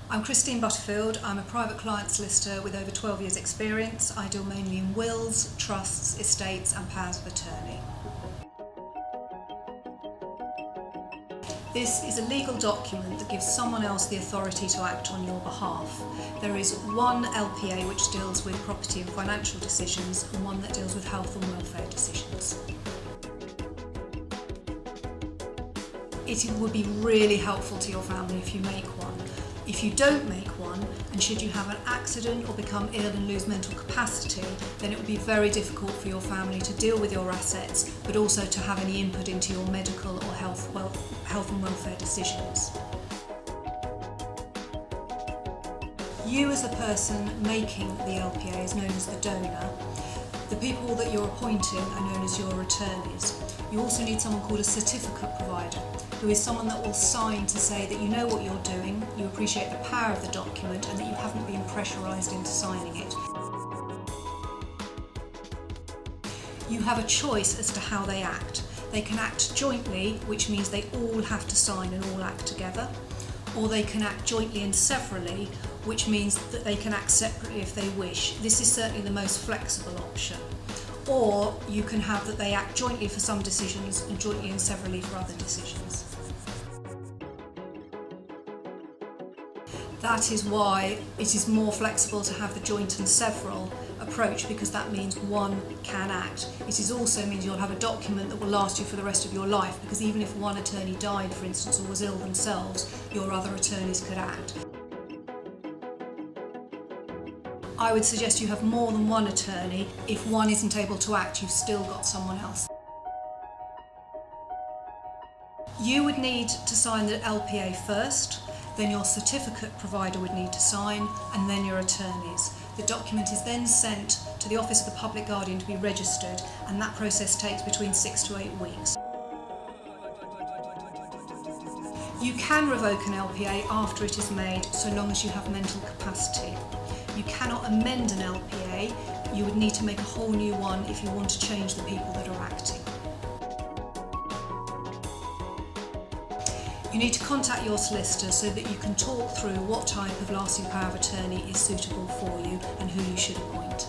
I'm Christine Butterfield. I'm a private client solicitor with over 12 years experience. I deal mainly in wills, trusts, estates and powers of attorney. This is a legal document that gives someone else the authority to act on your behalf. There is one LPA which deals with property and financial decisions and one that deals with health and welfare decisions. It would be really helpful to your family if you make one. If you don't make one, and should you have an accident or become ill and lose mental capacity, then it would be very difficult for your family to deal with your assets, but also to have any input into your medical or health and welfare decisions. You as the person making the LPA is known as the donor. The people that you're appointing are known as your attorneys. You also need someone called a certificate provider, who is someone that will sign to say that you know what you're doing, you appreciate the power of the document and that you haven't been pressurised into signing it. You have a choice as to how they act. They can act jointly, which means they all have to sign and all act together, or they can act jointly and severally, which means that they can act separately if they wish. This is certainly the most flexible option. Or you can have that they act jointly for some decisions and jointly and severally for other decisions. That is why it is more flexible to have the joint and several approach, because that means one can act. It also means you'll have a document that will last you for the rest of your life, because even if one attorney died, for instance, or was ill themselves, your other attorneys could act. I would suggest you have more than one attorney. If one isn't able to act, you've still got someone else. You would need to sign the LPA first, then your certificate provider would need to sign, and then your attorneys. The document is then sent to the Office of the Public Guardian to be registered, and that process takes between 6 to 8 weeks. You can revoke an LPA after it is made, so long as you have mental capacity. You cannot amend an LPA. You would need to make a whole new one if you want to change the people that are acting. You need to contact your solicitor so that you can talk through what type of lasting power of attorney is suitable for you and who you should appoint.